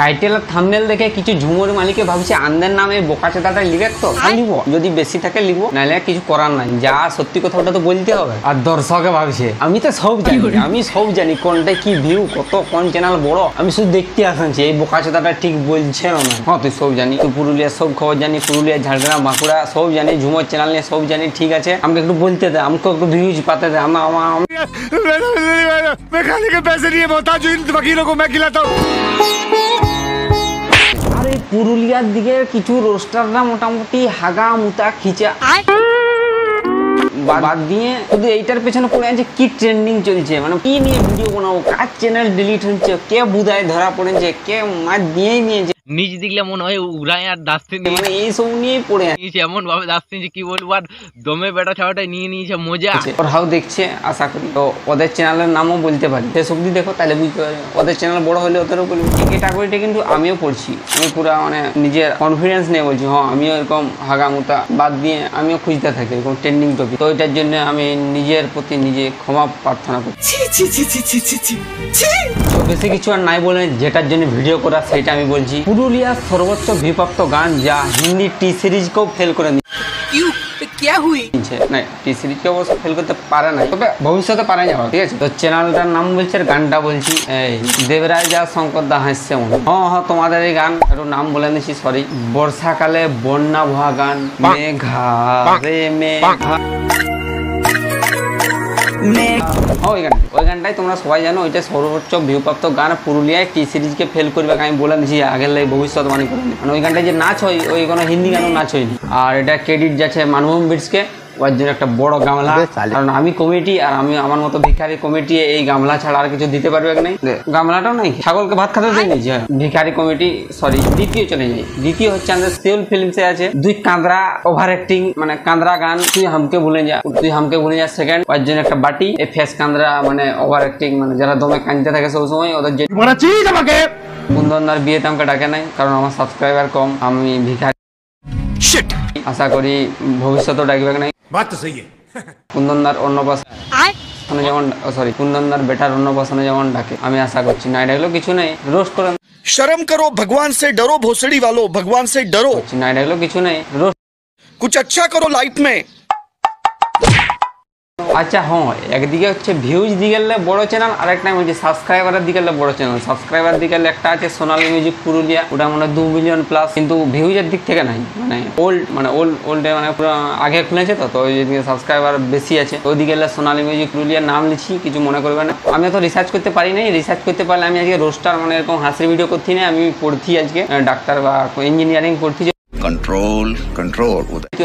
Title আর thumbnail দেখে কিছু ঝুমুর মালিকে ভাবছে আন্দের নামে বোকাচোদাটা লিবে তো লিব, যদি বেশি থাকে লিব, নাহলে কিছু করার নাই। যা সত্যি কথা ওটা তো বলতে হবে। আর দর্শকে ভাবছে আমি তো সব জানি, আমি সব জানি কোনটা কি ভিউ, কত কোন চ্যানেল বড়, আমি শুধু দেখতে আসছি এই বোকাচোদাটা ঠিক বলছে না। হ্যাঁ তুই সব জানি, তুই পুরুলিয়ার সব খবর জানি, পুরুলিয়া ঝাড়গ্রাম বাঁকুড়া সব জানি, ঝুমুর চ্যানেল নিয়ে সব জানি, ঠিক আছে আমাকে একটু বলতে দে, আমাকে একটু ভিউজ পাতে দে। मैं खाने के पैसे नहीं है, मोहताज हूं इन वकीलों को मैं खिलाता हूं। আরে পুরুলিয়ার দিকে কিছু রোস্টাররা মোটামুটি হাগা মুতা খিচা বাদ দিয়ে শুধু এইটার পেছনে পড়ে আছে কি ট্রেন্ডিং চলছে, মানে কি নিয়ে ভিডিও বানাবো, কার চ্যানেল ডিলিট হচ্ছে, কে বুধায় ধরা পড়েছে, কে মাছ দিয়েই নিয়েছে, নিজ দিকলে মনে হয় উড়াই আর দাস্তি মানে এইসব নিয়েই পড়ে নিয়েছে, এমন ভাবে দাস্তি যে কি বলবো, আর দমে বেটা ছাওয়াটা নিয়ে নিয়েছে মজা। ওরাও দেখছে আশা করি, তো ওদের চ্যানেলের নামও বলতে পারি, শেষ অব্দি দেখো তাহলে বুঝতে পারবে। ওদের চ্যানেল বড় হলে ওদেরও বলবি। এটা করিটা কিন্তু আমিও পড়ছি, আমি পুরো মানে নিজের কনফিডেন্স নিয়ে বলছি, হ্যাঁ আমিও এরকম হাগামুতা বাদ দিয়ে আমিও খুঁজতে থাকি এরকম ট্রেন্ডিং টপিক। তো এটার জন্য আমি নিজের প্রতি নিজে ক্ষমা প্রার্থনা করছি। তো বেশি কিছু আর নাই বলে যেটার জন্য ভিডিও করা সেটা আমি বলছি। পুরুলিয়ার সর্বোচ্চ ভিউপ্রাপ্ত গান যা হিন্দি টি সিরিজকেও ফেল করে টি সিরিজকে অবশ্য ফেল করতে পারে না, তবে ভবিষ্যতে পারে যাওয়া, ঠিক আছে। তো চ্যানেলটার নাম বলছে, গানটা বলছি এই দেবরাজ আর শঙ্কর দা হাসছে। হ্যাঁ তোমাদের এই গান একটু নাম বলে নিচ্ছি, সরি। বর্ষাকালে বন্যা ভরা গান, মেঘা রে মেঘা, ওই গানটাই তোমরা সবাই জানো, ওইটা সর্বোচ্চ ভিউপ্রাপ্ত গান। পুরুলিয়ায় টি সিরিজকে ফেল করবে আমি বলে দিচ্ছি আগের লাই ভবিষ্যৎবাণী করে, মানে ওই গানটায় যে নাচ হয় ওই কোনো হিন্দি গানও নাচ হয়নি। আর এটা ক্রেডিট যাচ্ছে মানভূম বিটসকে, ওর জন্য একটা বড় গামলা, কারণ আমি কমিটি আর আমি আমার মতো ভিখারি কমিটি এই গামলা ছাড়া আর কিছু দিতে পারবে কি নাই। গামলাটাও নাই, ছাগলকে ভাত খাতে দিয়ে নিয়েছি ভিখারি কমিটি। সরি, দ্বিতীয় চলে যাই। দ্বিতীয় হচ্ছে আমাদের সেউল ফিল্মসে আছে দুই কাঁদরা ওভার অ্যাক্টিং, মানে কাঁদরা গান, তুই হামকে ভুলে যা, তুই হামকে ভুলে যা সেকেন্ড, ওর জন্য একটা বাটি। এই ফেস কাঁদরা মানে ওভার অ্যাক্টিং, মানে যারা দমে কাঁদতে থাকে সব সময়, ওদের জন্য কুন্দনদার বিয়েতে আমাকে ডাকে নাই, কারণ আমার সাবস্ক্রাইবার কম, আমি ভিখারি। আশা করি ভবিষ্যতেও ডাকবে নাই। কুন্দনদার অন্নপ্রাশনে যেমন, সরি কুন্দনদার বেটার অন্নপ্রাশনে যেমন ডাকে, আমি আশা করছি। নাই ডাকলেও কিছু নেই, রোস্ট করে शर्म करो, भगवान से डरो, भोसड़ी वालों भगवान से डरो। নাই ডাকলেও কিছু নেই, রোস্ট। कुछ अच्छा करो लाइफ में। আচ্ছা হ্যাঁ, একদিকে হচ্ছে ভিউজ দিকে বড় চ্যানেল, আরেকটা বলছি সাবস্ক্রাইবারের দিকে বড় চ্যানেল। সাবস্ক্রাইবার দিকে একটা আছে সোনালী মিউজিক পুরুলিয়া, ওটা মানে 2 মিলিয়ন প্লাস, কিন্তু ভিউজের দিক থেকে নাই, মানে ওল্ডে মানে পুরো আগে খুলেছে, তো ওই দিকে সাবস্ক্রাইবার বেশি আছে। ওইদিকে সোনালী মিউজিক পুরুলিয়ার নাম লিখি, কিছু মনে করবে না। আমি তো রিসার্চ করতে পারি নাই, রিসার্চ করতে পারলে আমি আজকে রোস্টার মানে এরকম হাসির ভিডিও করছি না, আমি পড়ছি আজকে ডাক্তার বা ইঞ্জিনিয়ারিং পড়ছি, कंट्रोल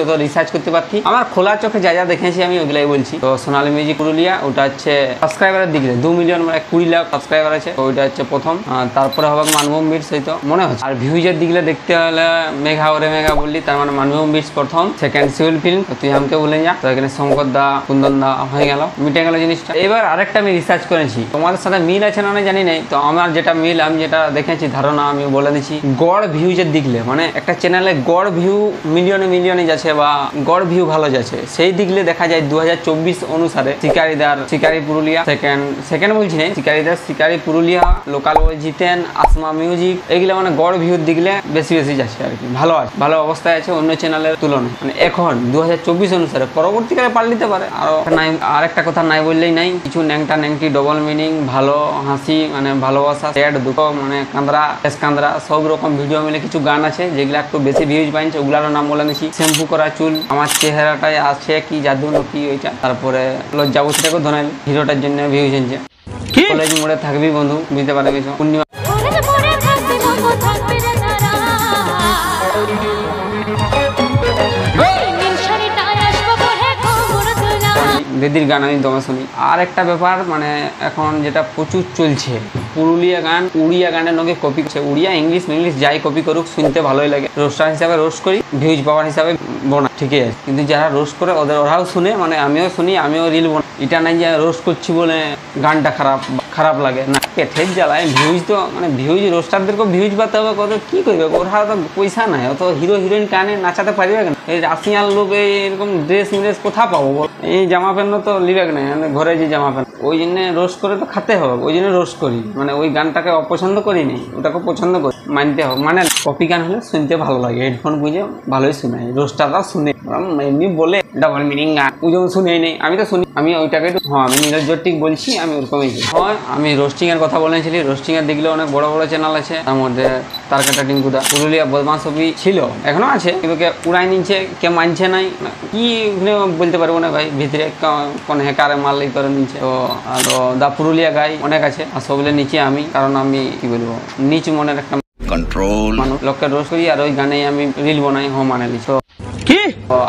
তো রিসার্চ করতে পারছি। আমার খোলা চোখে যা যা দেখেছি আমি ওগুলাই বলছি। তো সোনালী মিউজিক পুরুলিয়া ওটা হচ্ছে সাবস্ক্রাইবারের দিকে 2 মিলিয়ন মানে 20 লাখ সাবস্ক্রাইবার আছে, ওইটা হচ্ছে প্রথম। তারপরে হবে মানভূম বিটস, হয়তো মনে হচ্ছে। আর ভিউজের দিকে দেখতে হলে মেঘা ওরে মেঘা বললি, তার মানে মানভূম বিটস প্রথম, সেকেন্ড সিউল ফিল্ম, তুই আমাকে বলে যা। তো এখানে শঙ্কর দা কুন্দন দা হয়ে গেল, মিটে গেল জিনিসটা। এবার আরেকটা আমি রিসার্চ করেছি, তোমাদের সাথে মিল আছে না জানি নাই, তো আমার যেটা মিল আমি যেটা দেখেছি ধারণা আমি বলে দিচ্ছি। গড় ভিউজের দিকলে মানে একটা চ্যানেলে গড় ভিউ মিলিয়নে যাচ্ছে বা গড় ভিউ ভালো যাচ্ছে, সেই দিকলে দেখা যায় 2024 অনুসারে শিকারি পুরুলিয়া সেকেন্ড বলছি না, শিকারি পুরুলিয়া, লোকাল বই জিতেন, আসমা মিউজিক, এগুলো মানে গড় ভিউর দিকলে বেশি যাচ্ছে আর কি, ভালো আছে, ভালো অবস্থায় আছে অন্য চ্যানেলের তুলনায়। মানে এখন 2024 অনুসারে, পরবর্তীকালে পাল্টিতে পারে। আর একটা কথা নাই বললেই নাই, কিছু ন্যাংটা ন্যাংটি ডবল মিনিং, ভালো হাসি মানে ভালোবাসা, স্যাড দুঃখ মানে কাঁদরা শেষ কাঁদরা সব রকম ভিডিও মিলে কিছু গান আছে যেগুলো একটু বেশি ভিউজ পাইছে, ওগুলার নাম বলে নিছি। শ্যাম্পু করা চুল, আমার চেহারাটাই আছে কি জাদু নাকি ওইটা, তারপরে লজ্জাবতীটাকে ধরাইল, হিরোটার জন্য ভিউজ হয়েছে। কলেজ মোড়ে থাকবি বন্ধু, বুঝতে পারে কিছু পূর্ণিমা দিদির গান আমি দমে শুনি। আর একটা ব্যাপার মানে এখন যেটা প্রচুর চলছে, পুরুলিয়া গান উড়িয়া গানের নগে কপি করছে, উড়িয়া ইংলিশ যাই কপি করুক শুনতে ভালোই লাগে। রোস্টার হিসাবে রোস্ট করি, ভিউজ পাওয়ার হিসাবে বোনা ঠিকই আছে, কিন্তু যারা রোস্ট করে ওরাও শুনে, মানে আমিও শুনি, আমিও রিল বোনা। এটা নাই যে রোস্ট করছি বলে গানটা খারাপ লাগে না, পেটের জ্বালায় ভিউজ তো মানে ভিউজ রোস্টারদেরকে ভিউজ পাতে হবে, কত কি করবে, ওরা তো পয়সা নাই, অত হিরো হিরোইন কানে নাচাতে পারবে কেন? এই রাশিয়ান লোক এরকম ড্রেস কোথা পাবো? এই জামা প্যান্ট তো লিবে না, ঘরে যে জামা প্যান্ট ওই জন্য রোস্ট করে তো খেতে হবে, ওই জন্য রোস্ট করি, মানে ওই গানটাকে অপছন্দ করিনি, ওটাকে পছন্দ করি, মানতে হবে। মানে কপি গান হলে শুনতে ভালো লাগে, হেডফোন বুঝে ভালোই শোনাই, রোস্টারটাও শুনে এমনি বলে ডাবল মিনিং গান ওই যেমন শুনেই নেই, আমি তো শুনি, আমি ওইটাকে হ্যাঁ আমি নীরজ জটিক বলছি, আমি ওরকমই হয়। আমি রোস্টিং এর কথা বলেছিলি, রোস্টিং এর দেখলে অনেক বড় বড় চ্যানেল আছে, তার মধ্যে তারকাটা টিঙ্কুদা, পুরুলিয়া বদমাস ছবি ছিল, এখনো আছে, কিন্তু কে উড়াই নিচ্ছে, কে মানছে নাই, কি বলতে পারবো না ভাই, ভিতরে কোন হ্যাকারে মারলেই করে নিচ্ছে। তো আর দা পুরুলিয়া গাই অনেক আছে, আর সবগুলো নিচে আমি, কারণ আমি কি বলবো নিচ মনের একটা कंट्रोल মানুষ, লোককে রোস্ট করি আর ওই গানে আমি রিল বানাই, মানে তো কি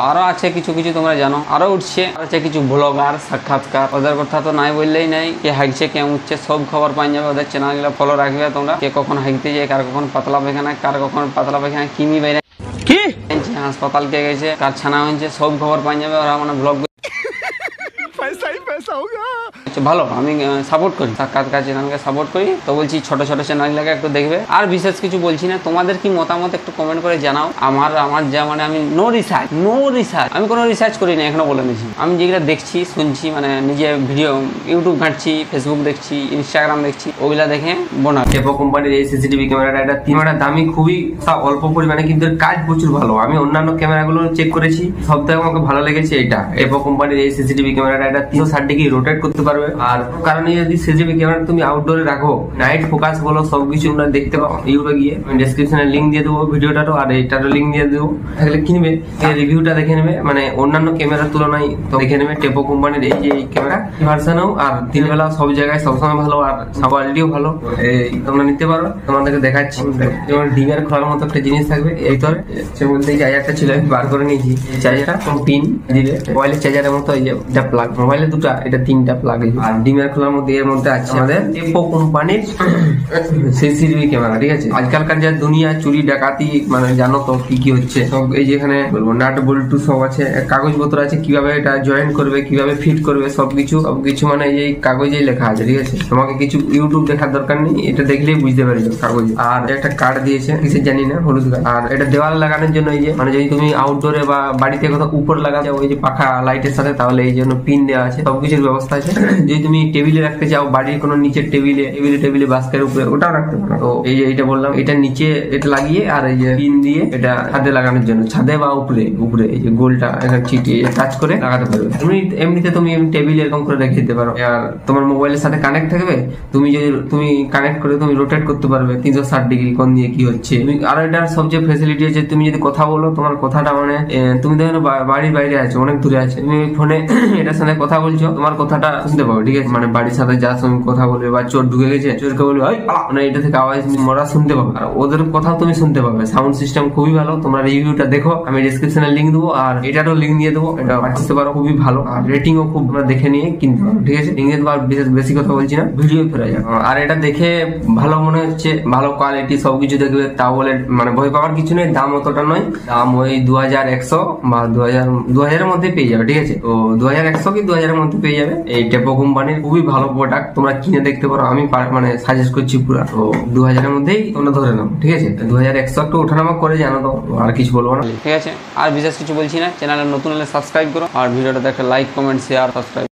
আরো আছে কিছু কিছু তোমরা জানো, আরো উঠছে, আছে কিছু ব্লগার সাক্ষাৎকার, ওদের কথা তো নাই বললেই নাই, কে হাইকছে কে উঠছে সব খবর পাই যাবে, ওদের চ্যানেলগুলো ফলো রাখবে তোমরা, কে কখন হাইকতে যায়, কার কখন পাতলা পায়খানা, কার কখন পাতলা পায়খানা কিমি বাইরে কি হাসপাতাল কে গেছে, কার ছানা হয়েছে, সব খবর পাই যাবে, ওরা মানে ব্লগ ভালো। আমি সাপোর্ট করি, সাক্ষাৎকার চ্যানেলকে সাপোর্ট করি, তো বলছি ছোট ছোট চ্যানেলগুলোকে একটু দেখবে। আর বিশেষ কিছু বলছি না, তোমাদের কি মতামত একটু কমেন্ট করে জানাও। আমার যা মানে আমি নো রিসার্চ, আমি কোনো রিসার্চ করি না, এখনো বলে নিয়েছি, আমি যেগুলো দেখছি শুনছি, মানে নিজে ভিডিও ইউটিউব ঘাঁটছি, ফেসবুক দেখছি, ইনস্টাগ্রাম দেখছি, ওইগুলা দেখে বানাই। টেপো কোম্পানির এই সিসিটিভি ক্যামেরাটা, এটা ক্যামেরার দামি খুবই অল্প পরিমাণে, কিন্তু এর কাজ প্রচুর ভালো। আমি অন্যান্য ক্যামেরাগুলো চেক করেছি, সবথেকে আমাকে ভালো লেগেছে এটা টেপো কোম্পানির এই সিসিটিভি ক্যামেরাটা। এটা 360 ডিগ্রি রোটেট করতে পারবে, আর কারণ যদি সিসিটিভি ক্যামেরা তুমি আউটডোরে রাখো, নাইট ফোকাস বলো, সবকিছু তোমরা দেখতে পাও। ইউটিউবে গিয়ে আমি ডেসক্রিপশনে লিংক দিয়ে দেবো ভিডিওটারও, আর এইটারও লিংক দিয়ে দেবো, তাহলে কিনবে, রিভিউটা দেখে নেবে, মানে অন্যান্য ক্যামেরার তুলনায় তো দেখে নেবে টেপো কোম্পানির এই যে ক্যামেরা ভার্সনও, আর দিন বেলা সব জায়গায় সবসময় ভালো, আর কোয়ালিটিও ভালো, তোমরা নিতে পারো। তোমাদেরকে দেখাচ্ছি, যেমন ডিমের খোলার মতো একটা জিনিস থাকবে এই তোর, সে মধ্যে এই চার্জারটা ছিল, আমি বার করে নিয়েছি, চার্জারটা পিন দিবে, মোবাইলের চার্জারের মতো, এই যে প্লাগ, মোবাইলে দুটা, এটা 3টা প্লাগ, আর ডিমের খোলার মধ্যে এর মধ্যে আছে আমাদের টেপো কোম্পানির সিসিটিভি ক্যামেরা। ঠিক আছে, আজকালকার যা দুনিয়া চুরি ডাকাতি, মানে জানো তো কি কি হচ্ছে সব, এই যেখানে বলবো নাট বল্টু সব আছে, কাগজপত্র আছে, কিভাবে এটা জয়েন করবে, কিভাবে ফিট করবে, সবকিছু মানে এই কাগজেই লেখা আছে। ঠিক আছে, তোমাকে কিছু ইউটিউব দেখার দরকার নেই, এটা দেখলেই বুঝতে পারবে কাগজ। আর একটা কার্ড দিয়েছে, কিসের জানি না, হলুদ কার্ড। আর এটা দেওয়াল লাগানোর জন্য, এই যে মানে যদি তুমি আউটডোরে বা বাড়িতে কোথাও উপর লাগাতে ওই যে পাখা লাইটের সাথে, তাহলে এই জন্য পিন দেওয়া আছে, সবকিছুর ব্যবস্থা আছে। যদি তুমি টেবিলে রাখতে চাও, বাড়ির কোনো নিচের টেবিলে বাস্কের উপরে, ওটাও রাখতে পারো। তো এই যে এটা বললাম, এটা নিচে এটা লাগিয়ে, আর এই যে পিন দিয়ে এটা ছাদে লাগানোর জন্য, ছাদে বা উপরে এই যে গোলটা এখানে চিটিয়ে টাচ করে লাগাতে পারবে। এমনিতে তুমি টেবিল এরকম করে রেখে দিতে পারো, আর তোমার মোবাইলের সাথে কানেক্ট থাকবে, তুমি কানেক্ট করে তুমি রোটেট করতে পারবে 360 ডিগ্রি কোণ দিয়ে কি হচ্ছে। আর এটার সবচেয়ে ফ্যাসিলিটি আছে, তুমি যদি কথা বলো, তোমার কথাটা মানে তুমি দেখো বাড়ির বাইরে আছো, অনেক দূরে আছে, তুমি ফোনে এটার সাথে কথা বলছো, তোমার কথাটা শুনতে পাবো। ঠিক আছে, মানে বাড়ির সাথে যার সঙ্গে কথা বলবে, বা চোর ঢুকে গেছে, চোরকে বলবে মানে এটা থেকে আওয়াজ মরা শুনতে পাবে, আর ওদের কথাও তুমি শুনতে পাবে। সাউন্ড সিস্টেম খুবই ভালো, তোমরা রিভিউটা দেখো, আমি ডেসক্রিপশনে লিংক দেবো, আর এটারও লিংক দিয়ে দেবো, এটা পাঠাতে পারো, খুবই ভালো, আর রেটিংও খুব, তোমরা দেখে নিয়ে কিনতে পারো। ঠিক আছে, লিংক দেবো, আর বেশি কথা বলছি না, ভিডিও ফেরা যাবে। আর এটা দেখে ভালো মনে হচ্ছে, ভালো কোয়ালিটি, সবকিছু দেখবে, তাও বলে মানে ভয় পাওয়ার কিছু নেই। দাম অতটা নয়, দাম ওই 2100 বা 2000 মধ্যে পেয়ে যাবে। ঠিক আছে, তো 2100 কি 2000 মধ্যে পেয়ে যাবে। এই টেপো কোম্পানির খুবই ভালো প্রোডাক্ট, তোমরা কিনে দেখতে পারো, আমি মানে সাজেস্ট করছি পুরো। তো 2000 মধ্যেই তোমরা ধরে নাও। ঠিক আছে, 2100 একটু ওঠানামা করে জানো, তো আর কিছু বলবো না। ঠিক আছে, আর বিশেষ কিছু বলছি না। চ্যানেলে নতুন হলে সাবস্ক্রাইব করো, আর ভিডিওটা দেখে লাইক কমেন্ট শেয়ার সাবস্ক্রাইব।